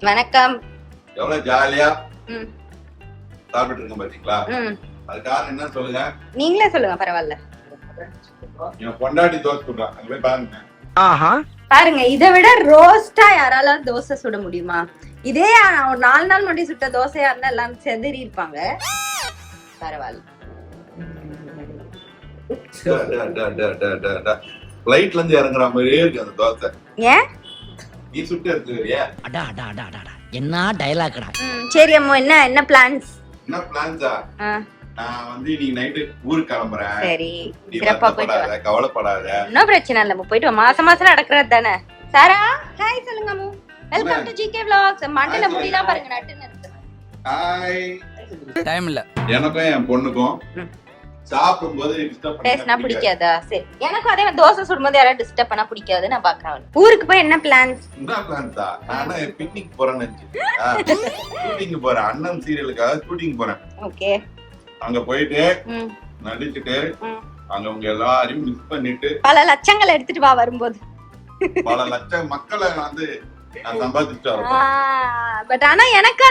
வணக்கம். எவ்வளவு ஜாலியா சாப்பிட்டு இருக்கோம் பாத்தீங்களா? அது காரணம் என்ன சொல்லுங்க? நீங்களே சொல்லுங்க, பரவாயில்ல. என் பொண்டாட்டி தோசை சுடுறான், அங்க போய் பாருங்க. பாருங்க, இதை விட ரோஸ்டா யாரால தோசை சுட முடியுமா? இதே ஒரு 4 நாள் முன்னாடி சுட்ட தோசையா இருந்தா எல்லாம் செதறி இருப்பாங்க. பரவாயில்ல. ஃளைட்ல இருந்து இறங்குற மாதிரியே இருக்கு அந்த தோசை. ஏன் நீ சுட்டு எடுத்துறியா? என்ன டயலாக்டா. சரி அம்மா, என்ன பிளான்ஸ்? என்ன பிளான்ஸா? நான் வந்து இன்னைக்கு நைட்டு ஊருக்கு கிளம்புறேன். சரி, சிறப்பா போயிட்டு வா. கவலைப்படாத, இன்னும் பிரச்சனை இல்ல, போயிட்டு வா. மாசம் நடக்கிறது தானே. சாரா, ஹாய் சொல்லுங்க Ammu. Welcome to GK vlogs. மண்டல முடியலாம் பாருங்க, நட்டுன்னு இருக்கு. ஹாய். டைம் இல்ல. எனக்கும் என் பொண்ணுக்கும் சாப்பிடும்போது டிஸ்டர்ப் பண்ணா பிடிக்காதா? சரி, எனக்கும் அதே தோசை சுடும்போது யாராவது டிஸ்டர்ப் பண்ணா பிடிக்காது. நான் பாக்குறேன். ஊருக்கு போய் என்ன பிளான்ஸ்? என்ன பிளான்ஸா? நானே பிக்னிக் போறேன்னு ஷூட்டிங் போறேன். அண்ணன் சீரியலுக்காக ஷூட்டிங் போறேன். ஓகே. அங்க போயிட்டு நடிச்சுட்டு அங்க உங்க எல்லாரையும் மிஸ் பண்ணிட்டு பல லட்சங்கள் எடுத்துட்டு வா. வரும்போது பல லட்சம் மக்களை வந்து நான் சம்பாதிச்சுட்டு வரேன். பட் ஆனா எனக்கு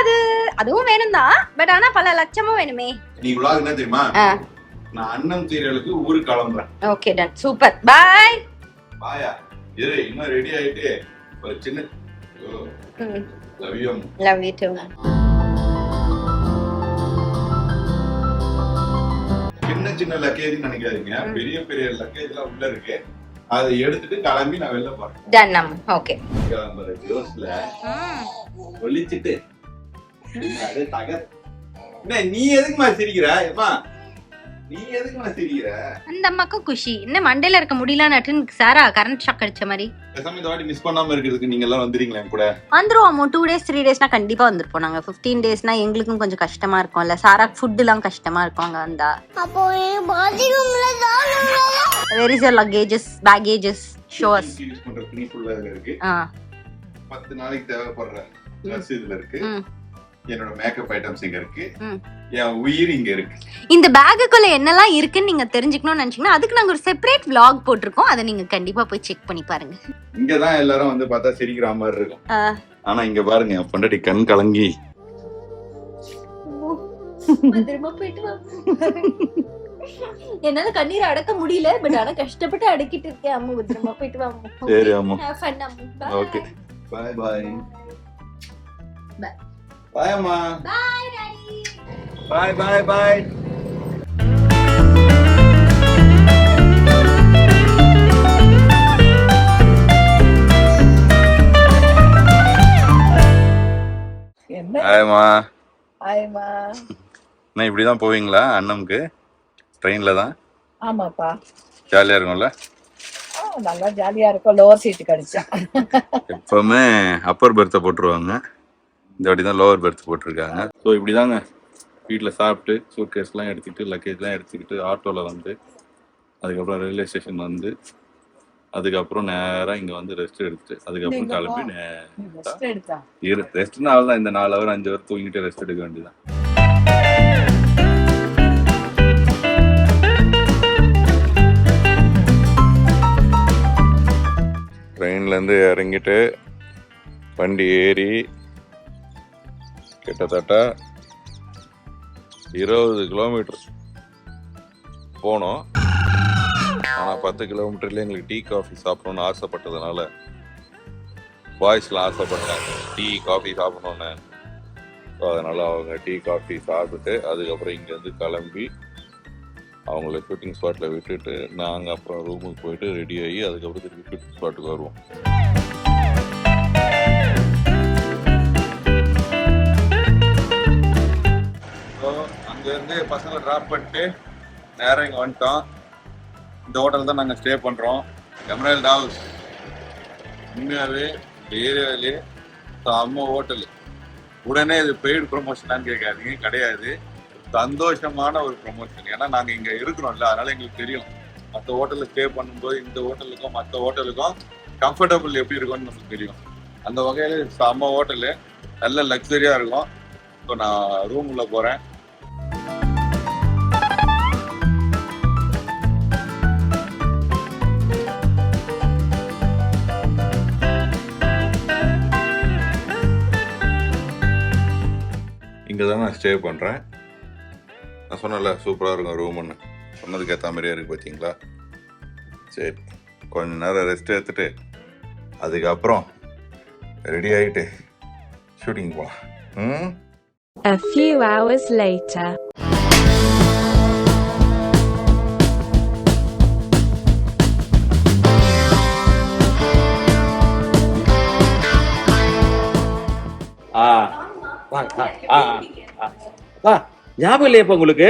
அதுவும் வேணும் தான். பட் ஆனா பல லட்சமும் வேணுமே. நீ vlog என்ன தெரியுமா? நான் அண்ணன் சீரியலுக்கு ஊருக்கு கிளம்புறேன். Okay, done. சூப்பர். பை. பாயா. இரு, இன்னும் ரெடி ஆயிட்டு ஒரு சின்ன love you. Love you too. சின்ன லக்கேஜ் நினைக்காதீங்க, பெரிய பெரிய லக்கேஜ் எல்லாம் உள்ள இருக்கு. அதை எடுத்துட்டு கிளம்பி நான் வெளில போறேன். டன். ஓகே. கிளம்புற ஜோஸ்ல ஒளிச்சிட்டு அப்படியே தகர். என்ன நீ எதுக்குமா சிரிக்கிற? ஏமா நீ எதுக்குமா சிரிக்கிற? அந்த அம்மாக்கு குஷி. என்ன மண்டையில இருக்க முடியல நட்டுன்னு சாரா கரண்ட் ஷாக் அடிச்ச மாதிரி. பேசாம இந்த வாட்டி மிஸ் பண்ணாம இருக்கிறதுக்கு நீங்க எல்லாம் வந்துறீங்களா கூட? வந்துருவோம். 2 days 3 daysனா கண்டிப்பா வந்துருப்போம். நாங்க 15 daysனா எங்களுக்கும் கொஞ்சம் கஷ்டமா இருக்கும்ல. சாரா ஃபுட் எல்லாம் கஷ்டமா இருக்கும் அங்க வந்தா. அப்போ பாத்ரூம்ல தான் where is your luggages, packages, shoes use பண்ற துணி ஃபுல்லா இதுல இருக்கு. 10 நாளைக்கு தேவைப்படுற ட்ரெஸ் இதுல இருக்கு. என்னோட மேக்கப் ஐட்டம்ஸ் இங்க இருக்கு. என் உயிர் இங்க இருக்கு. இந்த பேக்குக்குள்ள என்னெல்லாம் இருக்குன்னு நீங்க தெரிஞ்சுக்கணும்னு நினைச்சீங்கன்னா அதுக்கு நாங்க ஒரு செப்பரேட் vlog போட்டிருக்கோம். அதை நீங்க கண்டிப்பா போய் செக் பண்ணி பாருங்க. இங்க தான் எல்லாரும் வந்து பார்த்தா சிரிக்கிற மாதிரி இருக்கும். ஆனா இங்க பாருங்க, என் பொண்டாட்டி கண் கலங்கி திரும்ப போயிட்டு வா. என்னால கண்ணீரை அடக்க முடியல. பட் ஆனா கஷ்டப்பட்டு அடக்கிட்டு இருக்கேன். அம்மா பத்திரமா போயிட்டு வா. சரி அம்மா. Okay, bye bye. Bye, Amma. Bye, Daddy. Bye, bye, bye. Hi, Amma. Hi, Amma. நான் இப்படி தான் போவீங்களா அண்ணனுக்கு? ட்ரெயின்ல தான்? ஆமாப்பா. ஜாலியா இருக்கும்ல? நல்லா ஜாலியா இருக்கும். லோவர் சீட் கிடைச்சா. எப்பவுமே அப்பர் பெர்த்தை போட்டுருவாங்க. இந்த வாட்டி தான் லோவர் பெர்த் போட்டிருக்காங்க. ஸோ இப்படி தாங்க வீட்டில் சாப்பிட்டு சூட்கேஸ்லாம் எடுத்துக்கிட்டு லக்கேஜ்லாம் எடுத்துக்கிட்டு ஆட்டோவில் வந்து அதுக்கப்புறம் ரயில்வே ஸ்டேஷன் வந்து அதுக்கப்புறம் நேராக இங்கே வந்து ரெஸ்ட் எடுத்துட்டு அதுக்கப்புறம் கிளம்பி ரெஸ்ட்னா தான் இந்த 4 hour 5 hour தூங்கிட்டு ரெஸ்ட் எடுக்க வேண்டியதான். ட்ரெயின்லேருந்து இறங்கிட்டு வண்டி ஏறி கிட்டத்தட்ட 20 கிலோமீட்டர் போனோம். ஆனால் 10 கிலோமீட்டர்ல எங்களுக்கு டீ காஃபி சாப்பிடணும்னு ஆசைப்பட்டதுனால பாய்ஸ்லாம் ஆசைப்பட்டாங்க டீ காஃபி சாப்பிடணுன்னு. ஸோ அதனால் அவங்க டீ காஃபி சாப்பிட்டுட்டு அதுக்கப்புறம் இங்கேருந்து கிளம்பி அவங்கள ஷூட்டிங் ஸ்பாட்டில் விட்டுட்டு நாங்கள் அப்புறம் ரூமுக்கு போயிட்டு ரெடி ஆகி அதுக்கப்புறம் திருப்பி ஷூட்டிங் ஸ்பாட்டுக்கு வருவோம். அங்கேருந்து பசங்களை ட்ராப் பண்ணிட்டு நேராக இங்கே வந்துட்டோம். இந்த ஹோட்டல் தான் நாங்கள் ஸ்டே பண்ணுறோம். Emerald house. உண்மையாகவே இந்த ஏரியாவிலே அம்மா ஹோட்டலு. உடனே இது பெய்டு ப்ரொமோஷனான்னு கேட்காதீங்க, கிடையாது. சந்தோஷமான ஒரு ப்ரொமோஷன். ஏன்னா நாங்கள் இங்கே இருக்கிறோம்ல, அதனால எங்களுக்கு தெரியும் மற்ற ஹோட்டலில் ஸ்டே பண்ணும்போது இந்த ஹோட்டலுக்கும் மற்ற ஹோட்டலுக்கும் கம்ஃபர்டபுள் எப்படி இருக்கும்னு நமக்கு தெரியும். அந்த வகையில் செம்ம ஹோட்டலு, நல்ல லக்ஸரியாக இருக்கும். இப்போ நான் ரூம் உள்ள போகிறேன். ஸ்டே பண்ணுறேன். நான் சொன்னல சூப்பராக இருக்கும் ரூம்னு, சொன்னதுக்கு ஏற்ற மாதிரியே இருக்குது பார்த்தீங்களா. சரி, கொஞ்ச நேரம் ரெஸ்ட் எடுத்துட்டு அதுக்கப்புறம் ரெடி ஆகிட்டு ஷூட்டிங் போகலாம். A few hours later. ஞாபகம் இல்லையப்ப உங்களுக்கு?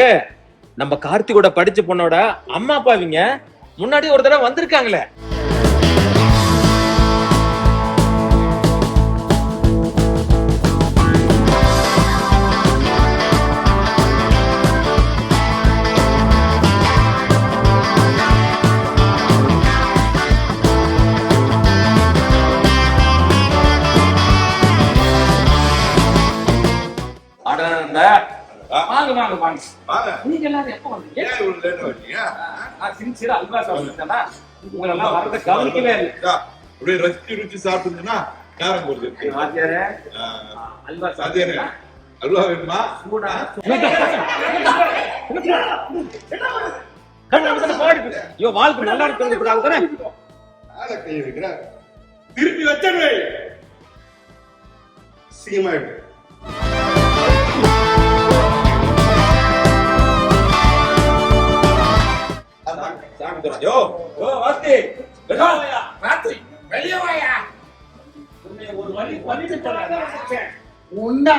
நம்ம கார்த்திகோட படிச்ச பொண்ணோட அம்மா அப்பாவிங்க முன்னாடி ஒரு தடவை வந்திருக்காங்களே. வாங்க வாங்க வாங்க. வாங்க. நீங்க எல்லாரும் எப்ப வந்தீங்க? ஏன் இவ்வளவு லேட் ஆயிட்டீங்க? சின்சியரா அல்வா சாப்பிட்டேன்னா உங்களை எல்லாம் வரத கவனிக்கவே இல்லை. அப்படியே ருச்சி சாப்பிட்டுன்னா நேரம் போகுது. வாத்தியாரே, அல்வா சாப்பிட்டீங்களா? அல்வா வேணுமா? சூடா. ஐயோ, வாழ்க்கை நல்லா இருக்கிறதுக்காக தானே. கை வைக்கிற திருப்பி வச்சனே சீமாயிடு. யோ யோ வாஸ்தி, வெளிய வாயா. ராத்திரி வெளிய வாயா. உன்னை ஒரு வழி பண்ணிட்டு போறாங்க. உன்னை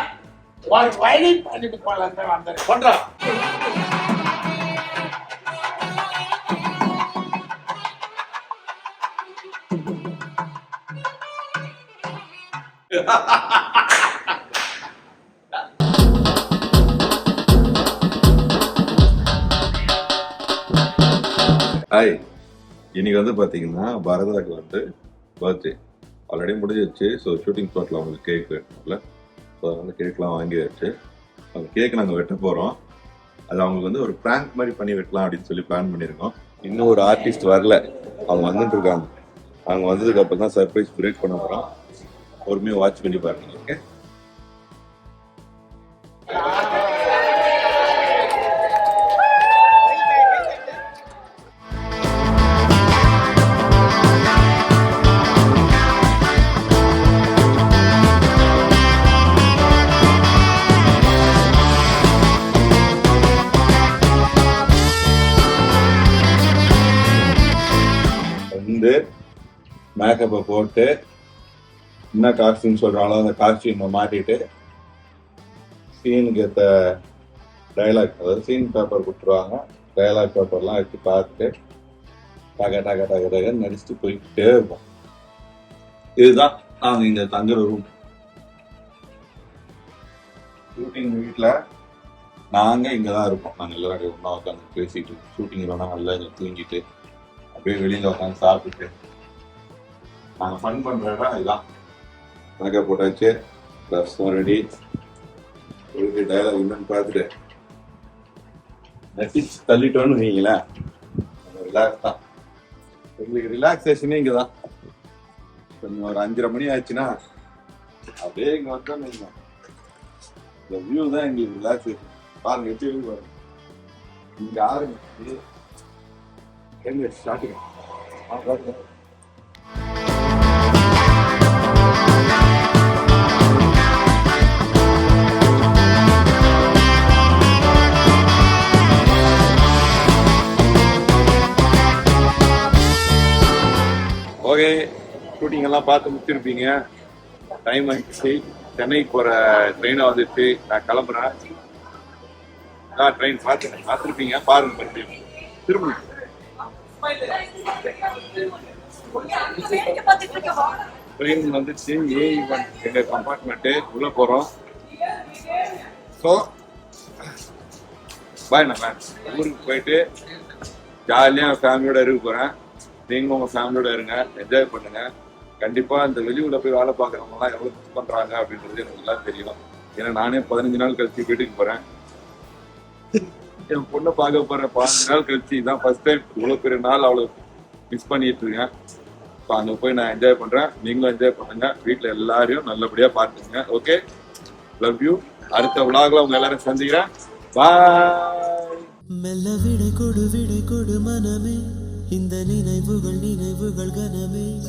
ஒரு வழி பண்ணிட்டு போலாம் தான் வந்தேன். பண்றா. ஹாய், இன்னைக்கு வந்து பார்த்தீங்கன்னா பரதாக்கு வந்து பர்த்டே ஆல்ரெடி முடிஞ்சிருச்சு. ஸோ ஷூட்டிங் ஸ்பாட்டில் அவங்களுக்கு கேக் வேணும்ல, ஸோ அதனால கேக்லாம் வாங்கியாச்சு. அந்த கேக் நாங்கள் வெட்ட போகிறோம். அது அவங்களுக்கு வந்து ஒரு ப்ராங்க் மாதிரி பண்ணி வெட்டலாம் அப்படின்னு சொல்லி பிளான் பண்ணியிருக்கோம். இன்னும் ஒரு ஆர்டிஸ்ட் வரல, அவங்க வந்துட்டு இருக்காங்க. அவங்க வந்ததுக்கு அப்புறம் தான் சர்ப்ரைஸ் பிரேக் பண்ண போகிறோம். பொறுமையாக வாட்ச் பண்ணி பாருங்க. ஓகே, வந்து மேக்கப்பை போட்டு என்ன காஸ்டியூம் சொல்றாங்களோ அந்த காஸ்டியூமை மாட்டிட்டு சீனுக்கு ஏற்ற டைலாக், அதாவது சீன் பேப்பர் கொடுத்துருவாங்க. டைலாக் பேப்பர்லாம் வச்சு பார்த்துட்டு டக டக டக டகன்னு நடிச்சுட்டு போய்கிட்டே இருப்போம். இதுதான் நாங்கள் இங்கே தங்குற ரூம். ஷூட்டிங் வீட்டில் நாங்கள் இங்கே தான் இருப்போம். நாங்கள் எல்லாரும் ஒன்றா உட்காந்து பேசிட்டு ஷூட்டிங் இல்லைனா நல்லா இங்கே தூங்கிட்டு அப்படியே வெளியில் உட்காந்து சாப்பிட்டுட்டு நாங்கள் ஃபன் பண்ணுறதா இதுதான். கணக்கா போட்டாச்சு, ரசம் ரெடி. உங்களுக்கு டைலாக் என்னன்னு பார்த்துட்டு நட்டிச்சு தள்ளிட்டோன்னு வைங்களேன், ரிலாக்ஸ் தான். எங்களுக்கு ரிலாக்ஸேஷனே இங்கே தான். கொஞ்சம் ஒரு 5:30 மணி ஆச்சுன்னா அப்படியே இங்கே வந்தோம். இந்த வியூ தான் எங்களுக்கு ரிலாக்ஸேஷன். பாருங்க எப்படி வியூ பாருங்க. இங்கே ஆரம்பிச்சு எங்க ஸ்டார்டிங் ஓகே. ஷூட்டிங் எல்லாம் பார்த்து முடிச்சிருப்பீங்க. டைம் ஆயிடுச்சு. சென்னைக்கு போகிற ட்ரெயினை வந்துட்டு நான் கிளம்புறேன். ட்ரெயின் பார்த்துருப்பீங்க, பாருங்க மறுபடியும் திரும்ப. ட்ரெயின் வந்துச்சு, A1 எங்க கம்பார்ட்மெண்ட்டு உள்ள போறோம். ஸோ பாய், நான் ஊருக்கு போயிட்டு ஜாலியாக ஃபேமிலியோட இருக்க போறேன். நீங்களும் உங்க ஃபேமிலியோட இருங்க, என்ஜாய் பண்ணுங்க. கண்டிப்பா இந்த வெளியூர்ல போய் வேலை பார்க்குறவங்க எல்லாம் எவ்வளவு மிஸ் பண்றாங்க அப்படின்றது எனக்கு எல்லாம் தெரியும். ஏன்னா நானே 15 நாள் கழிச்சு வீட்டுக்கு போறேன். என் பொண்ணை பார்க்க போறேன் 15 நாள் கழிச்சு. இதான் ஃபர்ஸ்ட் டைம் இவ்வளவு பெரிய நாள் அவ்வளவு மிஸ் பண்ணிட்டு இருக்கேன். ஸோ அங்கே போய் நான் என்ஜாய் பண்றேன். நீங்களும் என்ஜாய் பண்ணுங்க. வீட்டில் எல்லாரையும் நல்லபடியா பார்த்துங்க. Okay, love you. அடுத்த vlogல உங்க எல்லாரும் சந்திக்கிறேன். பாய். மெல்ல விடை கொடு மனமே, இந்த நினைவுகள் கனமே.